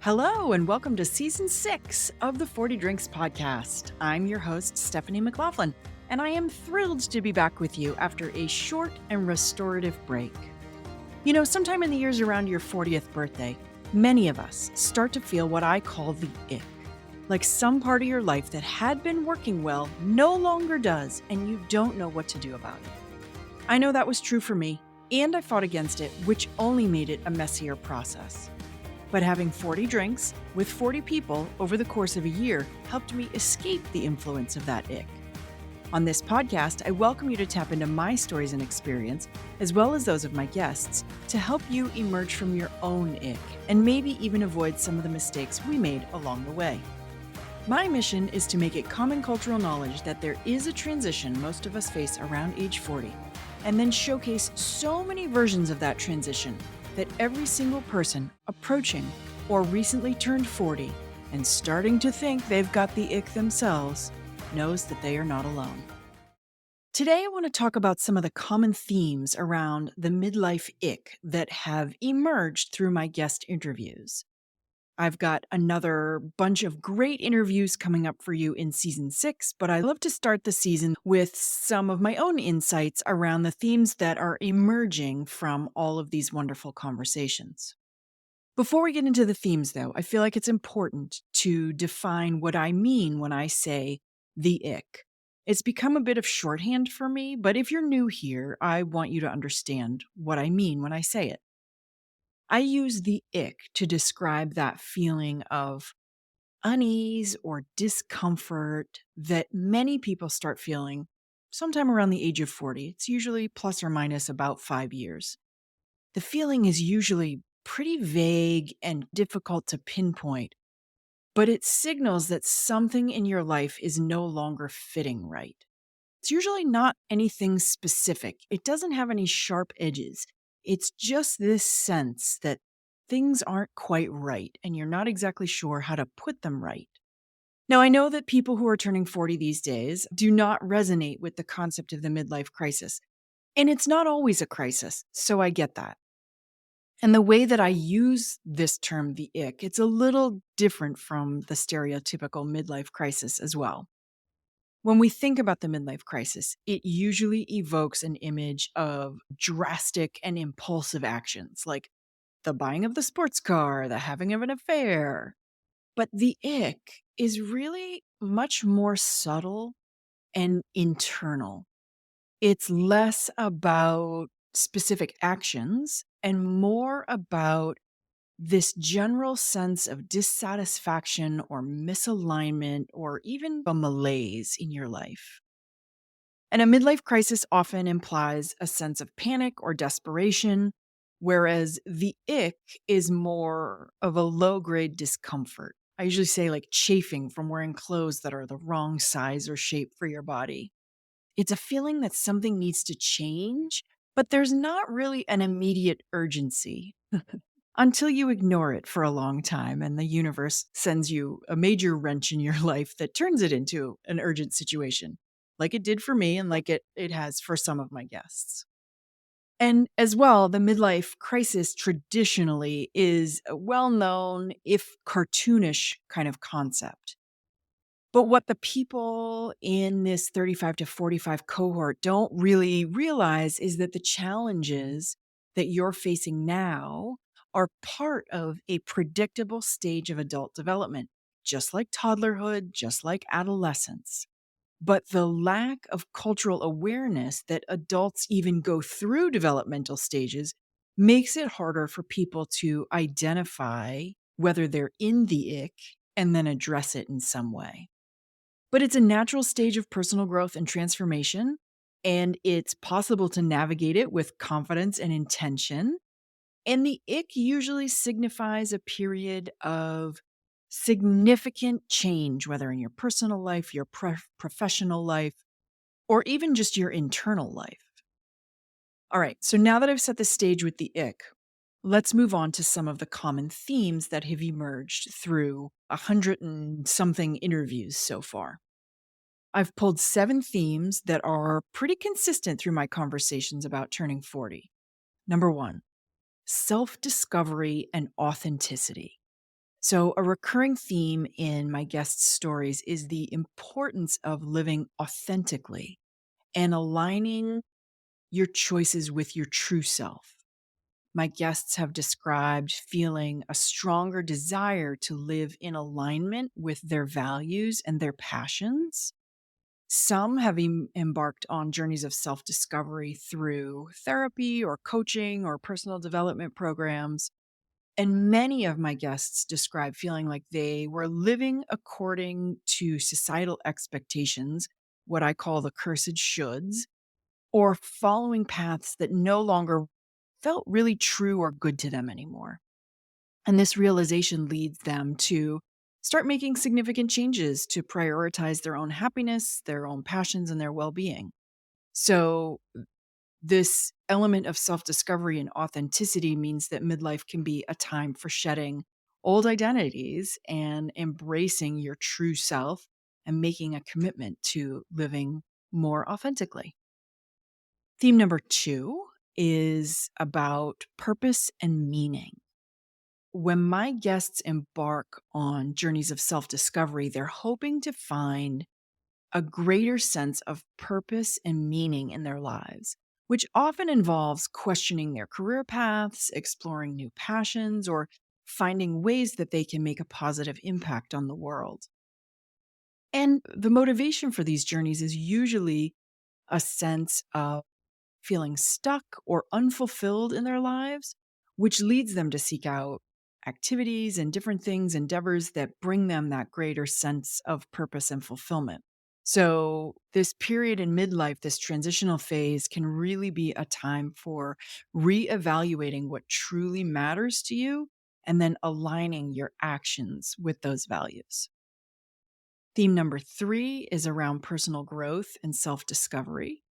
Hello, and welcome to Season 6 of the 40 Drinks Podcast. I'm your host, Stephanie McLaughlin, and I am thrilled to be back with you after a short and restorative break. You know, sometime in the years around your 40th birthday, many of us start to feel what I call the ick. Like some part of your life that had been working well no longer does, and you don't know what to do about it. I know that was true for me, and I fought against it, which only made it a messier process. But having 40 drinks with 40 people over the course of a year helped me escape the influence of that ick. On this podcast, I welcome you to tap into my stories and experience, as well as those of my guests, to help you emerge from your own ick and maybe even avoid some of the mistakes we made along the way. My mission is to make it common cultural knowledge that there is a transition most of us face around age 40, and then showcase so many versions of that transition that every single person approaching or recently turned 40 and starting to think they've got the ick themselves knows that they are not alone. Today, I want to talk about some of the common themes around the midlife ick that have emerged through my guest interviews. I've got another bunch of great interviews coming up for you in season 6, but I love to start the season with some of my own insights around the themes that are emerging from all of these wonderful conversations. Before we get into the themes, though, I feel like it's important to define what I mean when I say the ick. It's become a bit of shorthand for me, but if you're new here, I want you to understand what I mean when I say it. I use the ick to describe that feeling of unease or discomfort that many people start feeling sometime around the age of 40. It's usually plus or minus about 5 years. The feeling is usually pretty vague and difficult to pinpoint, but it signals that something in your life is no longer fitting right. It's usually not anything specific. It doesn't have any sharp edges. It's just this sense that things aren't quite right and you're not exactly sure how to put them right. Now, I know that people who are turning 40 these days do not resonate with the concept of the midlife crisis. And it's not always a crisis, so I get that. And the way that I use this term, the ick, it's a little different from the stereotypical midlife crisis as well. When we think about the midlife crisis, it usually evokes an image of drastic and impulsive actions, like the buying of the sports car, the having of an affair. But the ick is really much more subtle and internal. It's less about specific actions and more about this general sense of dissatisfaction or misalignment or even a malaise in your life. And a midlife crisis often implies a sense of panic or desperation, whereas the ick is more of a low grade discomfort. I usually say like chafing from wearing clothes that are the wrong size or shape for your body. It's a feeling that something needs to change, but there's not really an immediate urgency until you ignore it for a long time and the universe sends you a major wrench in your life that turns it into an urgent situation, like it did for me and like it has for some of my guests. And as well, the midlife crisis traditionally is a well known, if cartoonish, kind of concept. But what the people in this 35 to 45 cohort don't really realize is that the challenges that you're facing now are part of a predictable stage of adult development, just like toddlerhood, just like adolescence. But the lack of cultural awareness that adults even go through developmental stages makes it harder for people to identify whether they're in the ick and then address it in some way. But it's a natural stage of personal growth and transformation, and it's possible to navigate it with confidence and intention. And the ick usually signifies a period of significant change, whether in your personal life, your professional life, or even just your internal life. All right, so now that I've set the stage with the ick, let's move on to some of the common themes that have emerged through 100 and something interviews so far. I've pulled 7 themes that are pretty consistent through my conversations about turning 40. Number 1, self-discovery and authenticity. So, a recurring theme in my guests' stories is the importance of living authentically and aligning your choices with your true self. My guests have described feeling a stronger desire to live in alignment with their values and their passions. Some have embarked on journeys of self discovery through therapy or coaching or personal development programs. And many of my guests describe feeling like they were living according to societal expectations, what I call the cursed shoulds, or following paths that no longer felt really true or good to them anymore. And this realization leads them to start making significant changes to prioritize their own happiness, their own passions, and their well being. So, this element of self discovery and authenticity means that midlife can be a time for shedding old identities and embracing your true self and making a commitment to living more authentically. Theme number two is about purpose and meaning. When my guests embark on journeys of self discovery, they're hoping to find a greater sense of purpose and meaning in their lives, which often involves questioning their career paths, exploring new passions, or finding ways that they can make a positive impact on the world. And the motivation for these journeys is usually a sense of feeling stuck or unfulfilled in their lives, which leads them to seek out activities and different things, endeavors that bring them that greater sense of purpose and fulfillment. So, this period in midlife, this transitional phase, can really be a time for reevaluating what truly matters to you and then aligning your actions with those values. Theme number three is around personal growth and self discovery.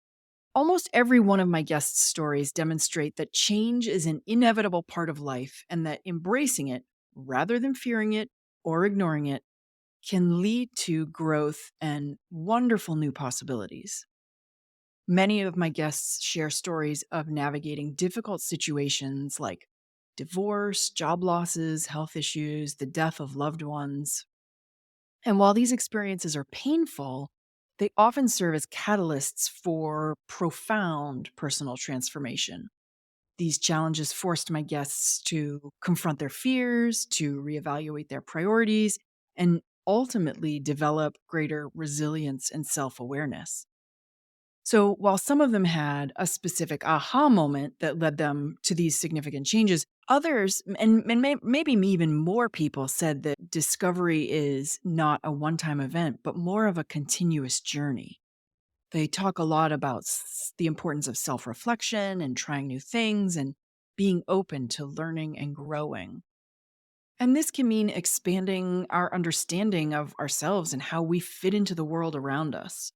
Almost every one of my guests' stories demonstrate that change is an inevitable part of life and that embracing it, rather than fearing it or ignoring it, can lead to growth and wonderful new possibilities. Many of my guests share stories of navigating difficult situations like divorce, job losses, health issues, the death of loved ones. And while these experiences are painful, they often serve as catalysts for profound personal transformation. These challenges forced my guests to confront their fears, to reevaluate their priorities, and ultimately develop greater resilience and self awareness. So, while some of them had a specific aha moment that led them to these significant changes, others, maybe even more people, said that discovery is not a one time event, but more of a continuous journey. They talk a lot about the importance of self reflection and trying new things and being open to learning and growing. And this can mean expanding our understanding of ourselves and how we fit into the world around us.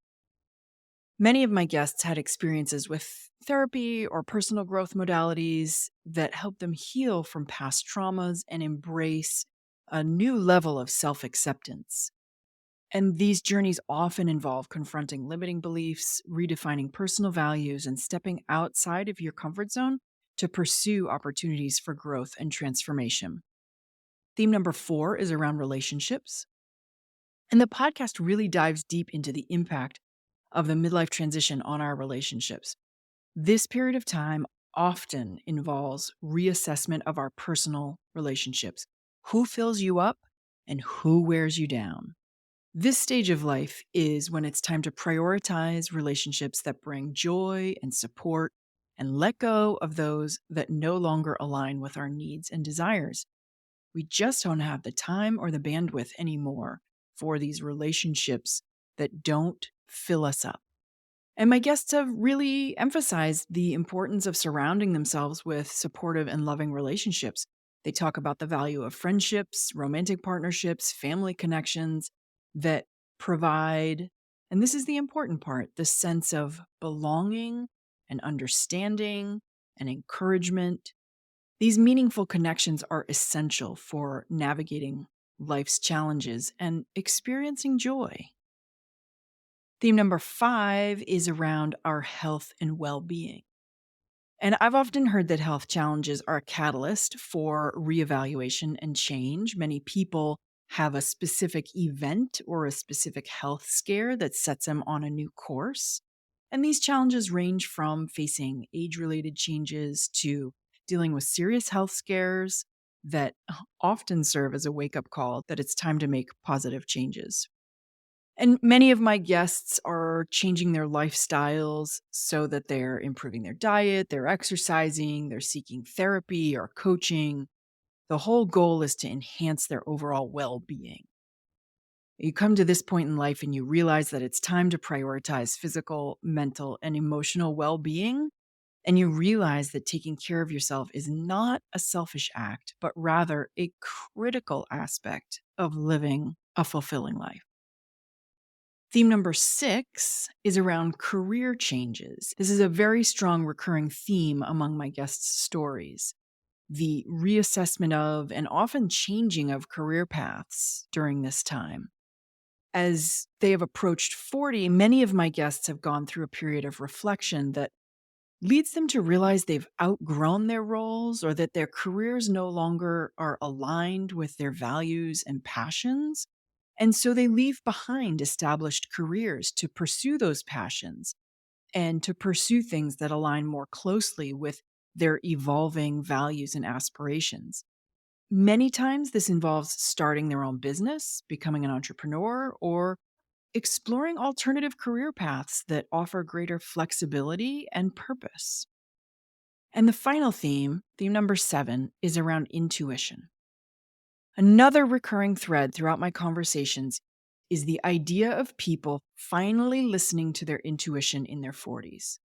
Many of my guests had experiences with therapy or personal growth modalities that help them heal from past traumas and embrace a new level of self acceptance. And these journeys often involve confronting limiting beliefs, redefining personal values, and stepping outside of your comfort zone to pursue opportunities for growth and transformation. Theme number four is around relationships. And the podcast really dives deep into the impact of the midlife transition on our relationships. This period of time often involves reassessment of our personal relationships. Who fills you up and who wears you down? This stage of life is when it's time to prioritize relationships that bring joy and support and let go of those that no longer align with our needs and desires. We just don't have the time or the bandwidth anymore for these relationships that don't fill us up. And my guests have really emphasized the importance of surrounding themselves with supportive and loving relationships. They talk about the value of friendships, romantic partnerships, family connections that provide, and this is the important part, the sense of belonging and understanding and encouragement. These meaningful connections are essential for navigating life's challenges and experiencing joy. Theme number five is around our health and well being. And I've often heard that health challenges are a catalyst for reevaluation and change. Many people have a specific event or a specific health scare that sets them on a new course. And these challenges range from facing age related changes to dealing with serious health scares that often serve as a wake up call that it's time to make positive changes. And many of my guests are changing their lifestyles so that they're improving their diet, they're exercising, they're seeking therapy or coaching. The whole goal is to enhance their overall well being. You come to this point in life and you realize that it's time to prioritize physical, mental, and emotional well being. And you realize that taking care of yourself is not a selfish act, but rather a critical aspect of living a fulfilling life. Theme number 6 is around career changes. This is a very strong recurring theme among my guests' stories. The reassessment of and often changing of career paths during this time. As they have approached 40, many of my guests have gone through a period of reflection that leads them to realize they've outgrown their roles or that their careers no longer are aligned with their values and passions. And so they leave behind established careers to pursue those passions and to pursue things that align more closely with their evolving values and aspirations. Many times, this involves starting their own business, becoming an entrepreneur, or exploring alternative career paths that offer greater flexibility and purpose. And the final theme number 7, is around intuition. Another recurring thread throughout my conversations is the idea of people finally listening to their intuition in their 40s.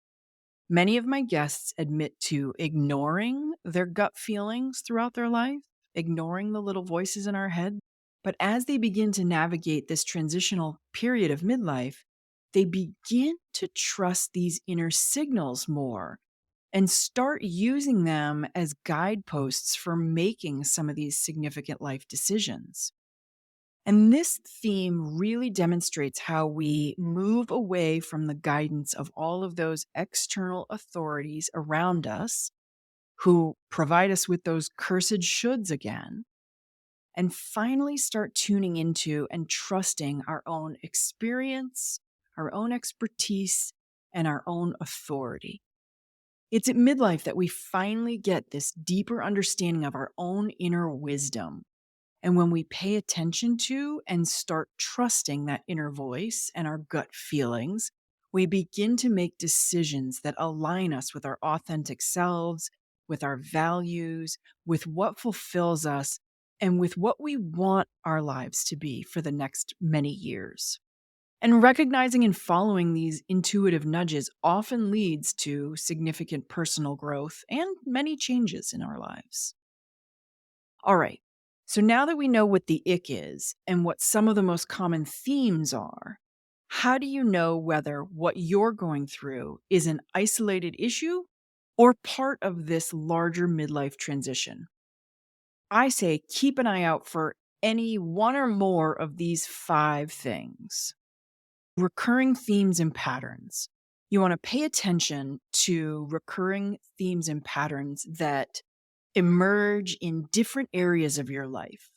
Many of my guests admit to ignoring their gut feelings throughout their life, ignoring the little voices in our head. But as they begin to navigate this transitional period of midlife, they begin to trust these inner signals more and start using them as guideposts for making some of these significant life decisions. And this theme really demonstrates how we move away from the guidance of all of those external authorities around us who provide us with those cursed shoulds again, and finally start tuning into and trusting our own experience, our own expertise, and our own authority. It's at midlife that we finally get this deeper understanding of our own inner wisdom. And when we pay attention to and start trusting that inner voice and our gut feelings, we begin to make decisions that align us with our authentic selves, with our values, with what fulfills us, and with what we want our lives to be for the next many years. And recognizing and following these intuitive nudges often leads to significant personal growth and many changes in our lives. All right. So now that we know what the ick is and what some of the most common themes are, how do you know whether what you're going through is an isolated issue or part of this larger midlife transition? I say keep an eye out for any one or more of these 5 things. Recurring themes and patterns. You want to pay attention to recurring themes and patterns that emerge in different areas of your life.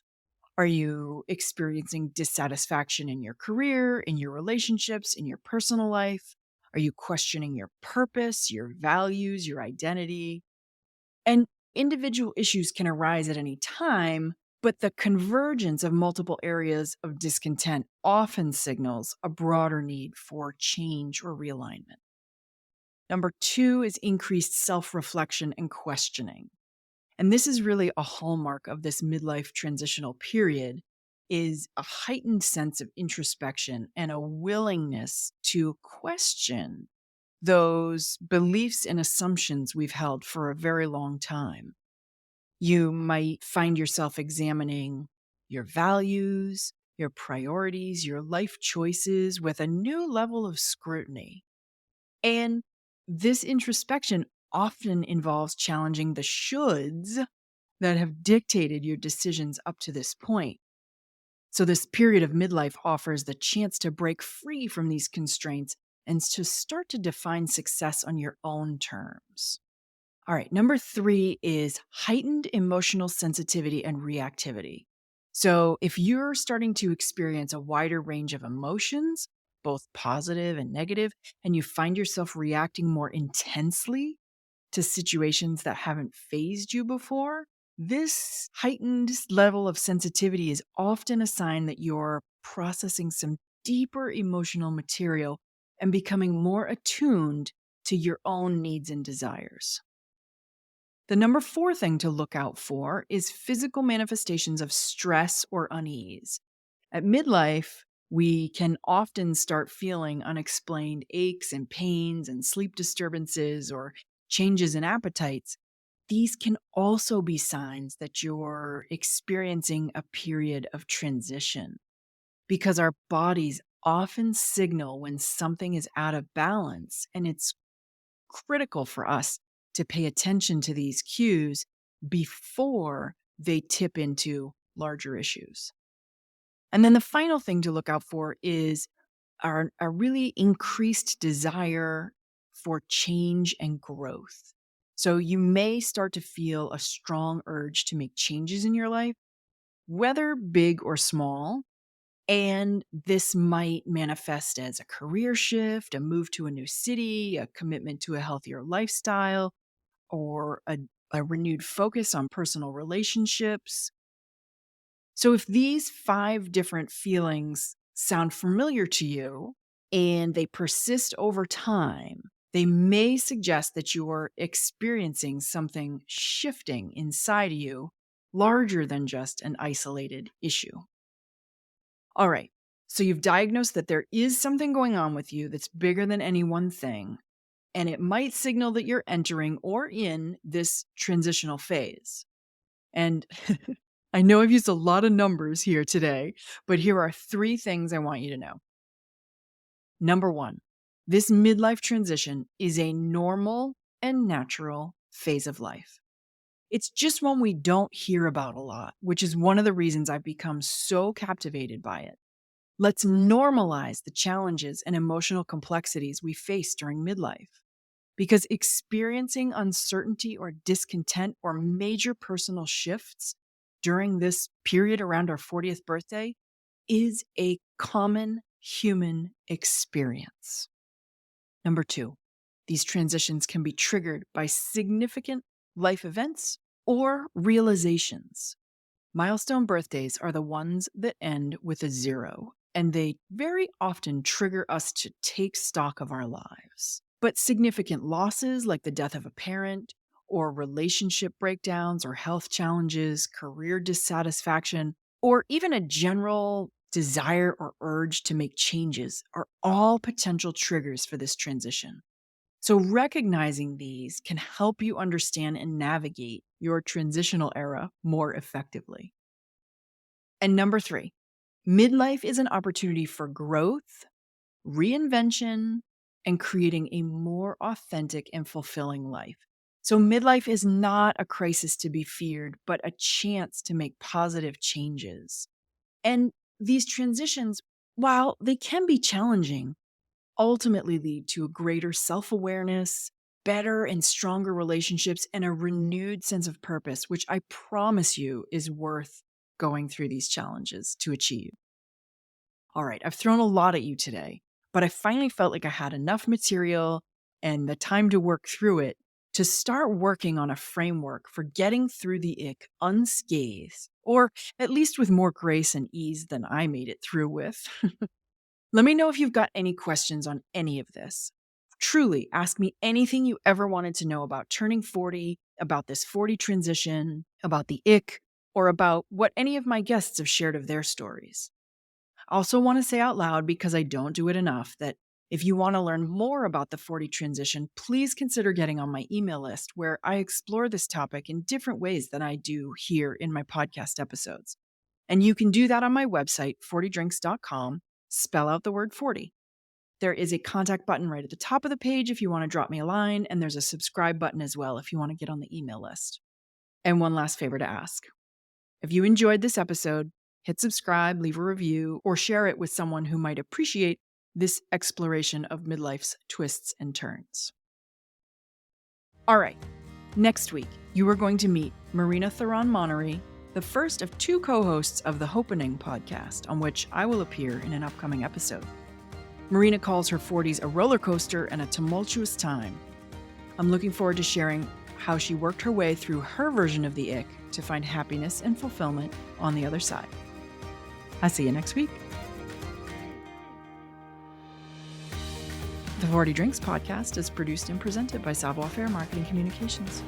Are you experiencing dissatisfaction in your career, in your relationships, in your personal life? Are you questioning your purpose, your values, your identity? And individual issues can arise at any time, but the convergence of multiple areas of discontent often signals a broader need for change or realignment. Number 2 is increased self-reflection and questioning. And this is really a hallmark of this midlife transitional period, is a heightened sense of introspection and a willingness to question those beliefs and assumptions we've held for a very long time. You might find yourself examining your values, your priorities, your life choices with a new level of scrutiny. And this introspection often involves challenging the shoulds that have dictated your decisions up to this point. So, this period of midlife offers the chance to break free from these constraints and to start to define success on your own terms. All right, number 3 is heightened emotional sensitivity and reactivity. So, if you're starting to experience a wider range of emotions, both positive and negative, and you find yourself reacting more intensely to situations that haven't phased you before, this heightened level of sensitivity is often a sign that you're processing some deeper emotional material and becoming more attuned to your own needs and desires. The number 4 thing to look out for is physical manifestations of stress or unease. At midlife, we can often start feeling unexplained aches and pains and sleep disturbances or changes in appetites. These can also be signs that you're experiencing a period of transition because our bodies often signal when something is out of balance, and it's critical for us to pay attention to these cues before they tip into larger issues. And then the final thing to look out for is a really increased desire for change and growth. So you may start to feel a strong urge to make changes in your life, whether big or small. And this might manifest as a career shift, a move to a new city, a commitment to a healthier lifestyle, or a renewed focus on personal relationships. So, if these 5 different feelings sound familiar to you and they persist over time, they may suggest that you're experiencing something shifting inside of you larger than just an isolated issue. All right. So you've diagnosed that there is something going on with you that's bigger than any one thing, and it might signal that you're entering or in this transitional phase. And I know I've used a lot of numbers here today, but here are 3 things I want you to know. Number 1, this midlife transition is a normal and natural phase of life. It's just one we don't hear about a lot, which is one of the reasons I've become so captivated by it. Let's normalize the challenges and emotional complexities we face during midlife. Because experiencing uncertainty or discontent or major personal shifts during this period around our 40th birthday is a common human experience. Number 2, these transitions can be triggered by significant life events or realizations. Milestone birthdays are the ones that end with a 0, and they very often trigger us to take stock of our lives. But significant losses like the death of a parent, or relationship breakdowns or health challenges, career dissatisfaction, or even a general desire or urge to make changes are all potential triggers for this transition. So recognizing these can help you understand and navigate your transitional era more effectively. And number 3, midlife is an opportunity for growth, reinvention, and creating a more authentic and fulfilling life. So midlife is not a crisis to be feared, but a chance to make positive changes. And these transitions, while they can be challenging, ultimately lead to a greater self-awareness, better and stronger relationships, and a renewed sense of purpose, which I promise you is worth going through these challenges to achieve. All right, I've thrown a lot at you today, but I finally felt like I had enough material and the time to work through it to start working on a framework for getting through the ick unscathed, or at least with more grace and ease than I made it through with. Let me know if you've got any questions on any of this. Truly, ask me anything you ever wanted to know about turning 40, about this 40 transition, about the ick, or about what any of my guests have shared of their stories. I also want to say out loud, because I don't do it enough, that if you want to learn more about the 40 transition, please consider getting on my email list where I explore this topic in different ways than I do here in my podcast episodes. And you can do that on my website, 40drinks.com. Spell out the word 40. There is a contact button right at the top of the page if you want to drop me a line, and there's a subscribe button as well if you want to get on the email list. And one last favor to ask. If you enjoyed this episode, hit subscribe, leave a review, or share it with someone who might appreciate this exploration of midlife's twists and turns. All right, Next week, you are going to meet Marina Theron-Monnery, the first of 2 co-hosts of the Hopening podcast, on which I will appear in an upcoming episode. Marina calls her 40s a roller coaster and a tumultuous time. I'm looking forward to sharing how she worked her way through her version of the ick to find happiness and fulfillment on the other side. I'll see you next week. The 40 Drinks podcast is produced and presented by Savoir Faire Marketing Communications.